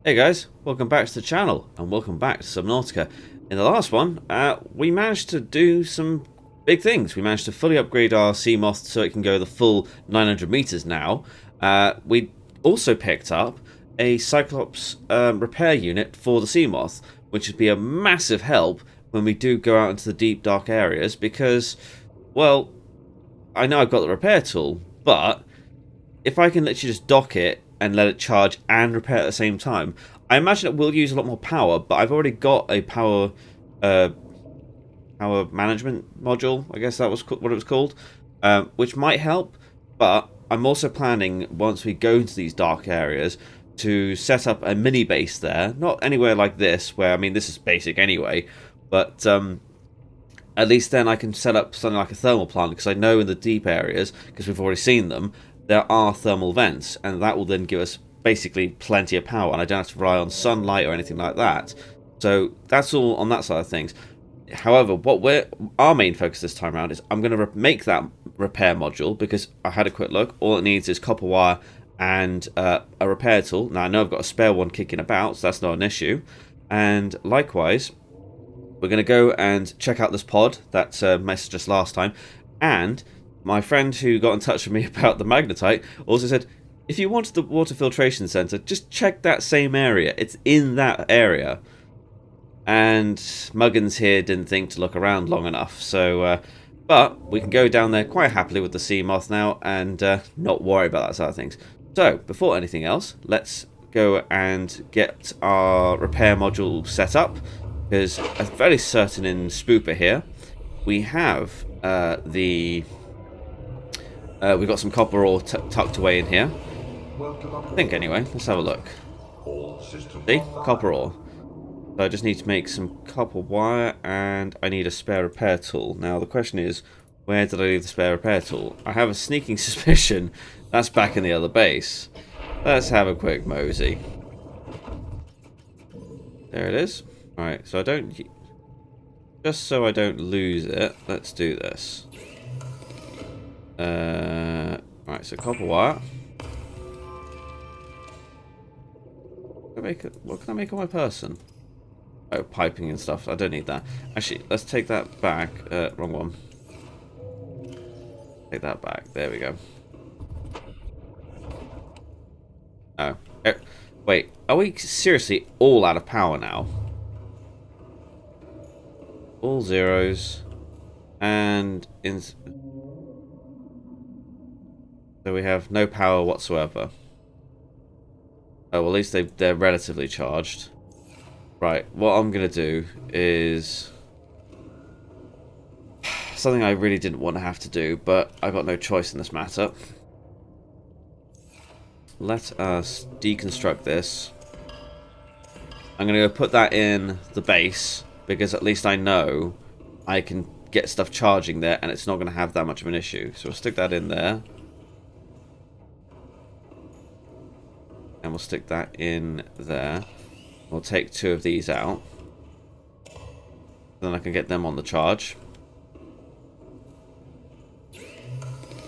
Hey guys, welcome back to the channel and welcome back to Subnautica. In the last one, we managed to do some big things. We managed to fully upgrade our Seamoth so it can go the full 900 meters now. We also picked up a Cyclops repair unit for the Seamoth, which would be a massive help when we do go out into the deep dark areas because, well, I know I've got the repair tool, but if I can literally just dock it and let it charge and repair at the same time, I imagine it will use a lot more power, but I've already got a power management module, I guess that was what it was called, which might help, but I'm also planning, once we go into these dark areas, to set up a mini base there, not anywhere like this, where, I mean, this is basic anyway, but at least then I can set up something like a thermal plant, because I know in the deep areas, because we've already seen them, there are thermal vents, and that will then give us basically plenty of power, and I don't have to rely on sunlight or anything like that. So that's all on that side of things. However, our main focus this time around is I'm going to make that repair module, because I had a quick look. All it needs is copper wire and a repair tool. Now I know I've got a spare one kicking about, so that's not an issue. And likewise, we're going to go and check out this pod that messaged us last time, and my friend who got in touch with me about the magnetite also said, if you wanted the water filtration center, just check that same area. It's in that area. And Muggins here didn't think to look around long enough. So, but we can go down there quite happily with the Seamoth now and not worry about that side of things. So, before anything else, let's go and get our repair module set up. Because I'm fairly certain in Spooper here, we have we've got some copper ore tucked away in here. I think anyway. Let's have a look. See? Copper ore. So I just need to make some copper wire and I need a spare repair tool. Now the question is, where did I leave the spare repair tool? I have a sneaking suspicion that's back in the other base. Let's have a quick mosey. There it is. Alright, so I don't... Just so I don't lose it, let's do this. Right, so copper wire. What can I make on my person? Oh, piping and stuff. I don't need that. Actually, let's take that back. Wrong one. Take that back. There we go. Oh. Wait, are we seriously all out of power now? All zeros. And so we have no power whatsoever. Oh, well, at least they're relatively charged. Right, what I'm going to do is something I really didn't want to have to do, but I got no choice in this matter. Let us deconstruct this. I'm going to go put that in the base, because at least I know I can get stuff charging there, and it's not going to have that much of an issue. So we'll stick that in there. And we'll stick that in there. We'll take two of these out. Then I can get them on the charge.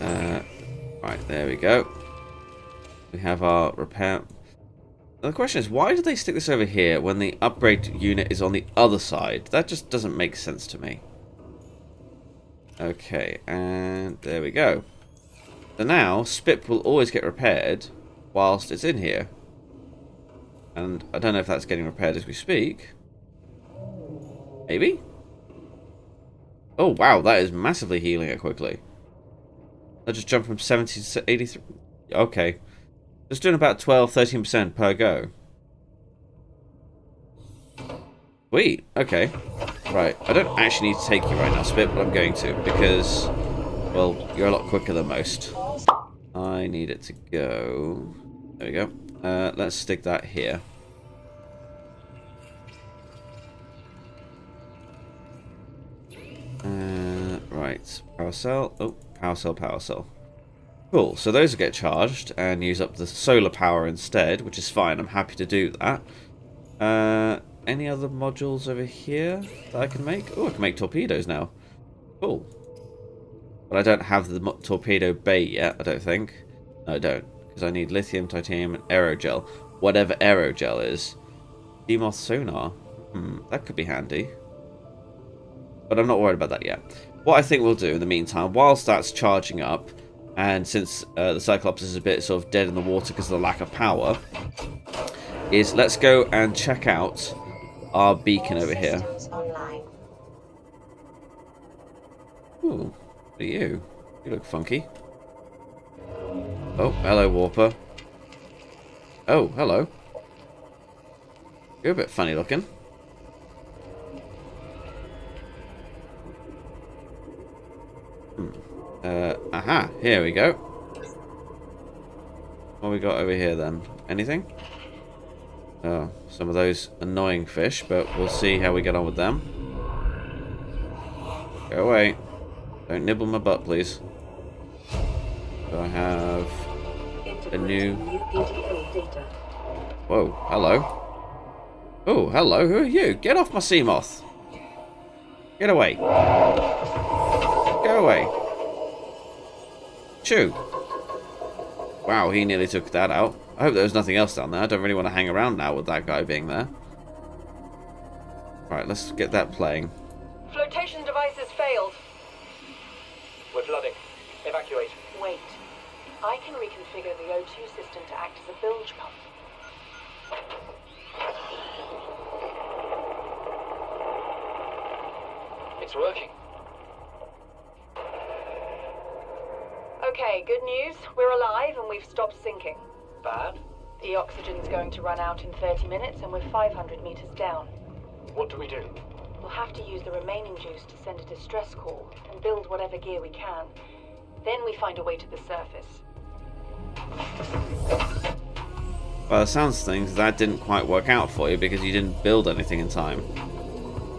Right, there we go. We have our repair. Now the question is, why did they stick this over here when the upgrade unit is on the other side? That just doesn't make sense to me. Okay, and there we go. So now, SPIP will always get repaired whilst it's in here. And I don't know if that's getting repaired as we speak. Maybe? Oh, wow, that is massively healing it quickly. I just jumped from 70 to 83. Okay. Just doing about 12-13% per go. Sweet. Okay. Right. I don't actually need to take you right now, Spit, but I'm going to. Because, well, you're a lot quicker than most. I need it to go... There we go. Let's stick that here. Right. Power cell. Oh, power cell, power cell. Cool. So those will get charged and use up the solar power instead, which is fine. I'm happy to do that. Any other modules over here that I can make? Oh, I can make torpedoes now. Cool. But I don't have the torpedo bay yet, I don't think. No, I don't. Because I need lithium, titanium, and aerogel. whatever aerogel is. Demoth sonar. That could be handy. But I'm not worried about that yet. What I think we'll do in the meantime, whilst that's charging up, and since the Cyclops is a bit sort of dead in the water because of the lack of power, is let's go and check out our beacon over here. Ooh, what are you? You look funky. Oh, hello, Warper. Oh, hello. You're a bit funny looking. Aha, here we go. What we got over here then? Anything? Oh, some of those annoying fish, but we'll see how we get on with them. Go away. Don't nibble my butt, please. So I have a new... Whoa, hello. Oh, hello, who are you? Get off my sea moth. Get away. Go away. Chew. Wow, he nearly took that out. I hope there was nothing else down there. I don't really want to hang around now with that guy being there. Right, let's get that playing. Flotation devices failed. We're flooding. Evacuate. Wait. I can reconfigure the O2 system to act as a bilge pump. It's working. Okay, good news. We're alive and we've stopped sinking. Bad? The oxygen's going to run out in 30 minutes and we're 500 meters down. What do we do? We'll have to use the remaining juice to send a distress call and build whatever gear we can. Then we find a way to the surface. By the sounds of things, that didn't quite work out for you because you didn't build anything in time.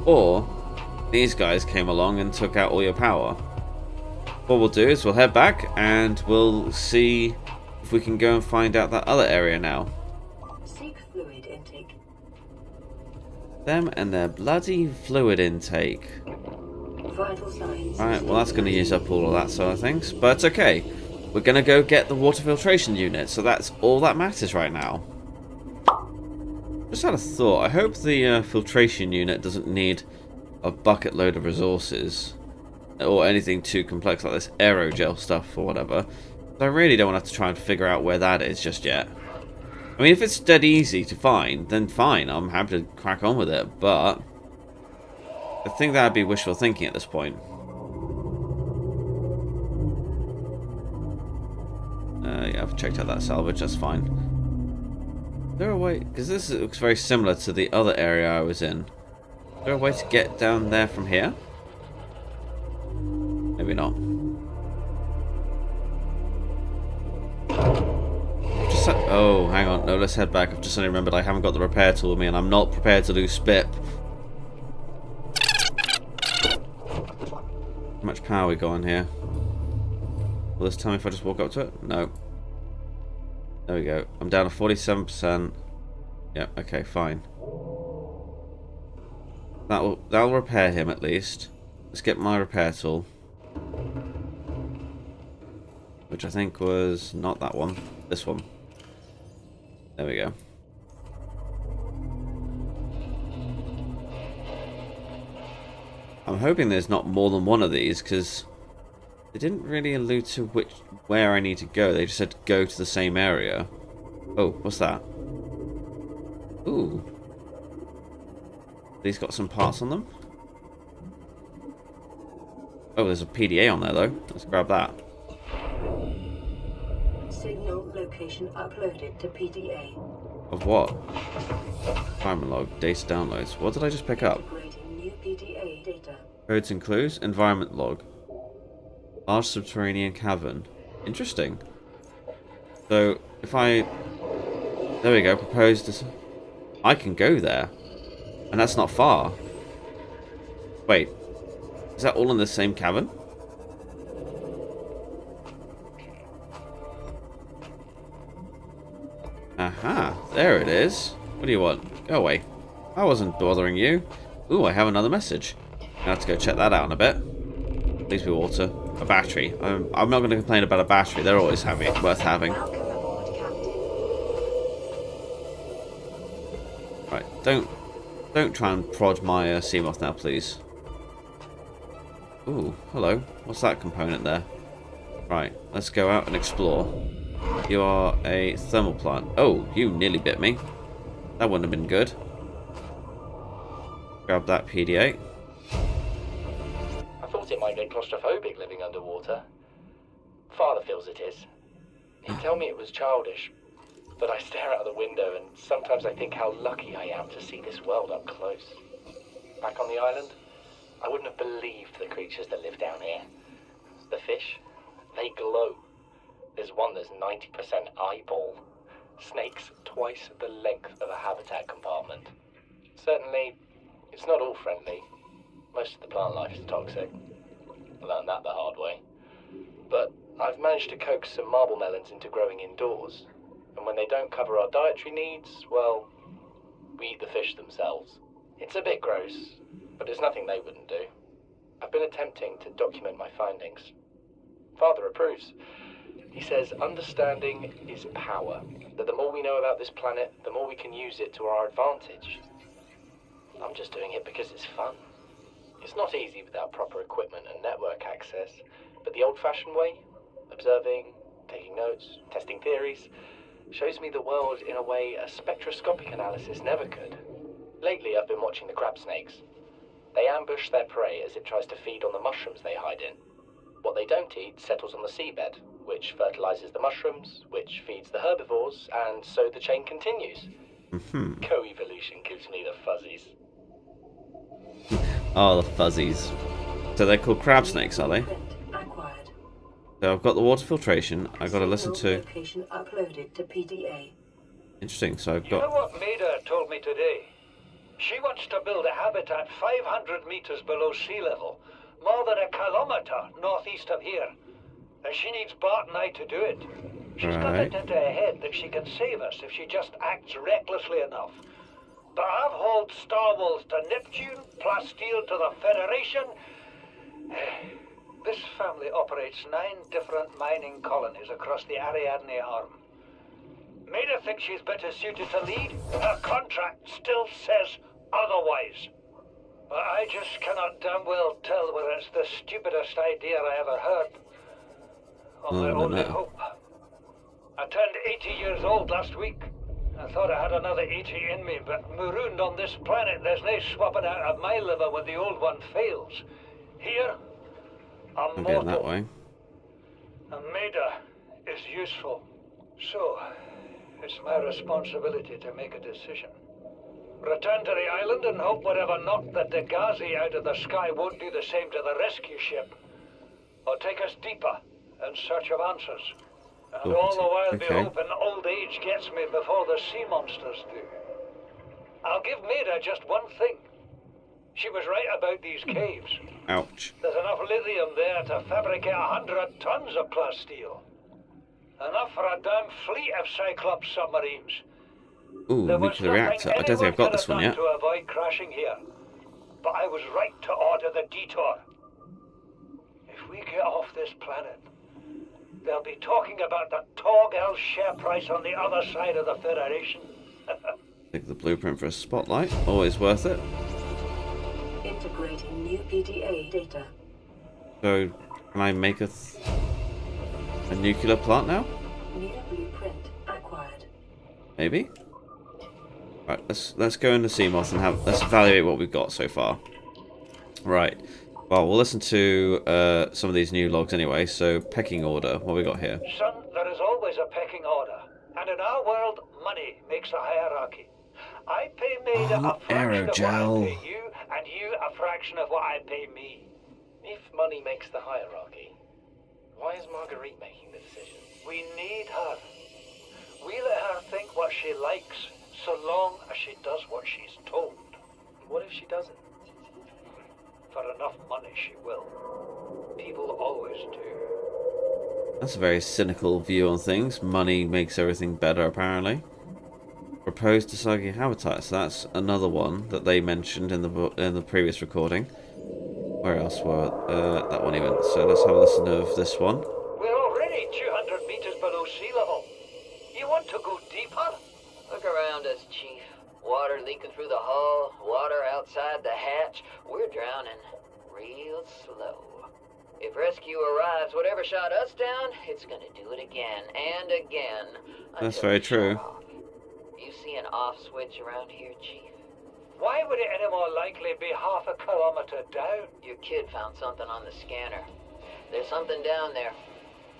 Or, these guys came along and took out all your power. What we'll do is we'll head back and we'll see if we can go and find out that other area now. Seek fluid intake. Them and their bloody fluid intake. Vital signs. Alright, well that's going to use up all of that sort of things. But it's okay. We're going to go get the water filtration unit, so that's all that matters right now. Just had a thought. I hope the filtration unit doesn't need a bucket load of resources. Or anything too complex like this aerogel stuff or whatever. I really don't want to have to try and figure out where that is just yet. I mean, if it's dead easy to find, then fine. I'm happy to crack on with it, but I think that would be wishful thinking at this point. Yeah, I've checked out that salvage, that's fine. Is there a way... Because this looks very similar to the other area I was in. Is there a way to get down there from here? Maybe not. Oh, hang on. No, let's head back. I've just suddenly remembered I haven't got the repair tool with me, and I'm not prepared to lose SPIP. How much power we got on here? Will this tell me if I just walk up to it? No. There we go. I'm down to 47%. Yeah, okay, fine. That'll repair him at least. Let's get my repair tool. Which I think was not that one. This one. There we go. I'm hoping there's not more than one of these, because they didn't really allude to where I need to go. They just said go to the same area. Oh, what's that? Ooh. These got some parts on them. Oh, there's a PDA on there though. Let's grab that. Signal location uploaded to PDA. Of what? Environment log, data downloads. What did I just pick up? New PDA data. Codes and clues, environment log. Large subterranean cavern. Interesting. So, if I... There we go, proposed... I can go there. And that's not far. Wait. Is that all in the same cavern? Aha, there it is. What do you want? Go away. I wasn't bothering you. Ooh, I have another message. I have to go check that out in a bit. Please be water. A battery. I'm not going to complain about a battery. They're always worth having. Right, don't try and prod my sea moth now, please. Ooh, hello. What's that component there? Right, let's go out and explore. You are a thermal plant. Oh, you nearly bit me. That wouldn't have been good. Grab that PDA. I thought it might get claustrophobic living underwater. Father feels it is. He'd tell me it was childish, but I stare out the window and sometimes I think how lucky I am to see this world up close. Back on the island, I wouldn't have believed the creatures that live down here. The fish, they glow. There's one that's 90% eyeball. Snakes twice the length of a habitat compartment. Certainly, it's not all friendly. Most of the plant life is toxic. I learned that the hard way. But I've managed to coax some marble melons into growing indoors. And when they don't cover our dietary needs, well, we eat the fish themselves. It's a bit gross, but it's nothing they wouldn't do. I've been attempting to document my findings. Father approves. He says understanding is power, that the more we know about this planet, the more we can use it to our advantage. I'm just doing it because it's fun. It's not easy without proper equipment and network access, but the old-fashioned way, observing, taking notes, testing theories, shows me the world in a way a spectroscopic analysis never could. Lately I've been watching the crab snakes. They ambush their prey as it tries to feed on the mushrooms they hide in. What they don't eat settles on the seabed, which fertilizes the mushrooms, which feeds the herbivores, and so the chain continues. Co-evolution gives me the fuzzies. Oh, the fuzzies. So they're called crab snakes, are they? So I've got the water filtration. I've got to listen to... Location uploaded to PDA. Interesting, so I've You know got... what Maida told me today? She wants to build a habitat 500 meters below sea level, more than a kilometer northeast of here. And she needs Bart and I to do it. She's got Right. it into her head that she can save us if she just acts recklessly enough. But I've hauled Star Wars to Neptune, Plasteel to the Federation. This family operates 9 different mining colonies across the Ariadne Arm. Maida thinks she's better suited to lead. Her contract still says otherwise. But I just cannot damn well tell whether it's the stupidest idea I ever heard. Or my only hope. I turned 80 years old last week. I thought I had another 80 in me, but marooned on this planet, there's no swapping out of my liver when the old one fails. Here, I'm I'm mortal. getting that way. And Maida is useful. So, it's my responsibility to make a decision. Return to the island and hope whatever knocked the Degazi out of the sky won't do the same to the rescue ship. Or take us deeper in search of answers. And all the while be Okay. hoping old age gets me before the sea monsters do. I'll give Maida just one thing. She was right about these caves. Ouch. There's enough lithium there to fabricate 100 tons of plasteel. Enough for a damn fleet of Cyclops submarines. Ooh, There was nuclear nothing reactor. I don't think anyone I've got could this have one done yet. to avoid crashing here. But I was right to order the detour. If we get off this planet, they'll be talking about the Torgal share price on the other side of the Federation. Take the blueprint for a spotlight. Always worth it. Integrating new PDA data. So, can I make a nuclear plant now? New blueprint acquired. Maybe. Right, let's go into CMOS and let's evaluate what we've got so far. Right. Well, we'll listen to some of these new logs anyway. So, pecking order. What we got here? Son, there is always a pecking order. And in our world, money makes a hierarchy. I pay Maida a fraction of what I pay you, and you a fraction of what I pay me. If money makes the hierarchy, why is Marguerite making the decisions? We need her. We let her think what she likes, so long as she does what she's told. What if she doesn't? For enough money, she will. People always do. That's a very cynical view on things. Money makes everything better, apparently. Proposed Tasagi habitats. That's another one that they mentioned in the previous recording. Where else were that one even? So let's have a listen of this one. We're already 200 meters below sea level. You want to go deeper? Look around us, Chief. Water leaking through the hull, water outside the hatch. We're drowning real slow. If rescue arrives, whatever shot us down, it's gonna do it again and again. That's until very we shut true. off. You see an off switch around here, Chief? Why would it any more likely be half a kilometer down? Your kid found something on the scanner. There's something down there.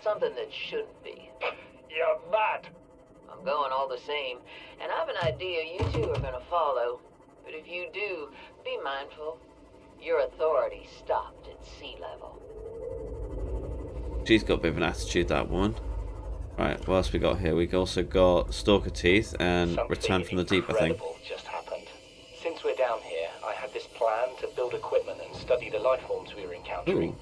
Something that shouldn't be. You're mad. I'm going all the same, and I have an idea you two are gonna follow. But if you do, be mindful. Your authority stopped at sea level. She's got a bit of an attitude, that woman. Right, what else we got here? We also got Stalker Teeth and Something Return from the Deep, I think. incredible just happened. Since we're down here, I had this plan to build equipment and study the life forms we were encountering,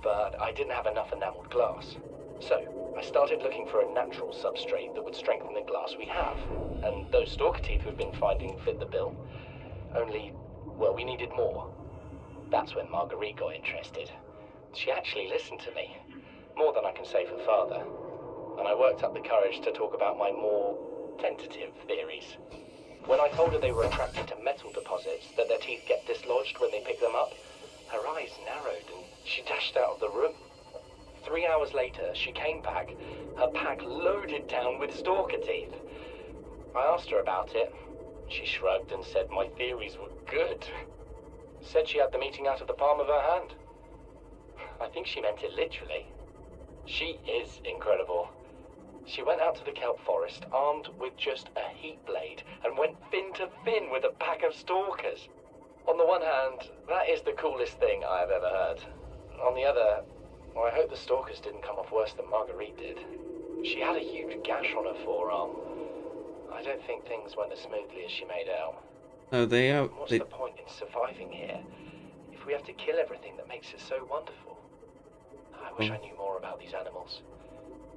but I didn't have enough enameled glass. So, I started looking for a natural substrate that would strengthen the glass we have, and those stalker teeth we've been finding fit the bill. Only, well, we needed more. That's when Marguerite got interested. She actually listened to me, more than I can say for Father, and I worked up the courage to talk about my more tentative theories. When I told her they were attracted to metal deposits, that their teeth get dislodged when they pick them up, her eyes narrowed and she dashed out of the room. 3 hours later, she came back, her pack loaded down with stalker teeth. I asked her about it. She shrugged and said my theories were good. Said she had the meeting out of the palm of her hand. I think she meant it literally. She is incredible. She went out to the kelp forest armed with just a heat blade and went fin to fin with a pack of stalkers. On the one hand, that is the coolest thing I have ever heard. On the other, well, I hope the stalkers didn't come off worse than Marguerite did. She had a huge gash on her forearm. I don't think things went as smoothly as she made out. No, they are. What's the point in surviving here if we have to kill everything that makes it so wonderful? I wish I knew more about these animals,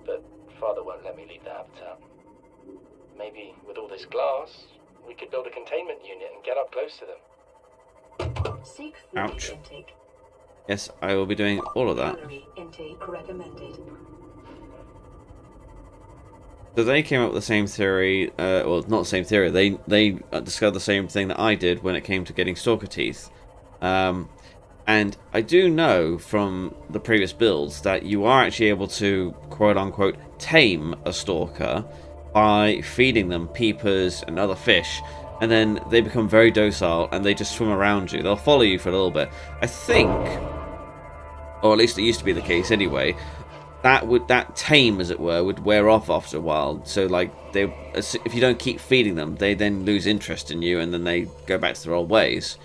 but Father won't let me leave the habitat. Maybe with all this glass, we could build a containment unit and get up close to them. Seek Ouch. fluid intake. Yes, I will be doing all of that. Calorie intake recommended. So they came up with the same theory, well, not the same theory, they discovered the same thing that I did when it came to getting stalker teeth. And I do know from the previous builds that you are actually able to, quote-unquote, tame a stalker by feeding them peepers and other fish, and then they become very docile and they just swim around you. They'll follow you for a little bit. I think, or at least it used to be the case anyway, that tame, as it were, would wear off after a while. So, like, if you don't keep feeding them, they then lose interest in you, and then they go back to their old ways.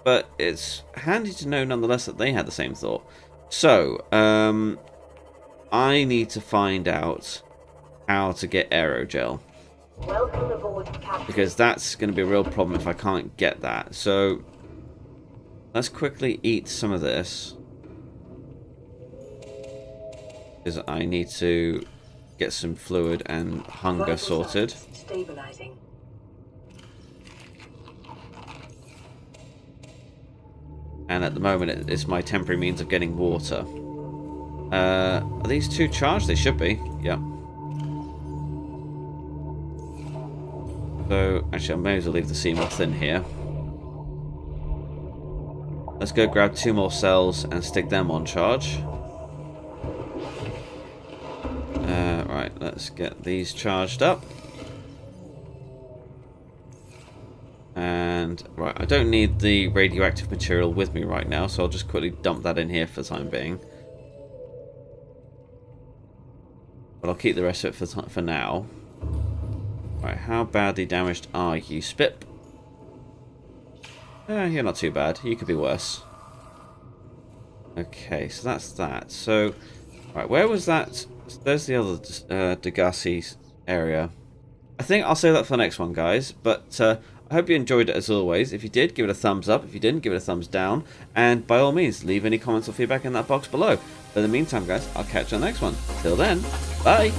But it's handy to know, nonetheless, that they had the same thought. So, I need to find out how to get aerogel, Welcome aboard, Captain. because that's going to be a real problem if I can't get that. So, let's quickly eat some of this, because I need to get some fluid and hunger Vital sorted. signs stabilizing. And at the moment, it's my temporary means of getting water. Are these two charged? They should be. Yeah. So, actually, I may as well leave the seam off in here. Let's go grab 2 more cells and stick them on charge. Right, let's get these charged up. And, right, I don't need the radioactive material with me right now, so I'll just quickly dump that in here for the time being. But I'll keep the rest of it for now. Right, how badly damaged are you, Spip? You're not too bad. You could be worse. Okay, so that's that. So, right, where was that? There's the other Degassi area. I think I'll save that for the next one, guys. But I hope you enjoyed it as always. If you did, give it a thumbs up. If you didn't, give it a thumbs down. And by all means, leave any comments or feedback in that box below. But in the meantime, guys, I'll catch you on the next one. Till then, bye!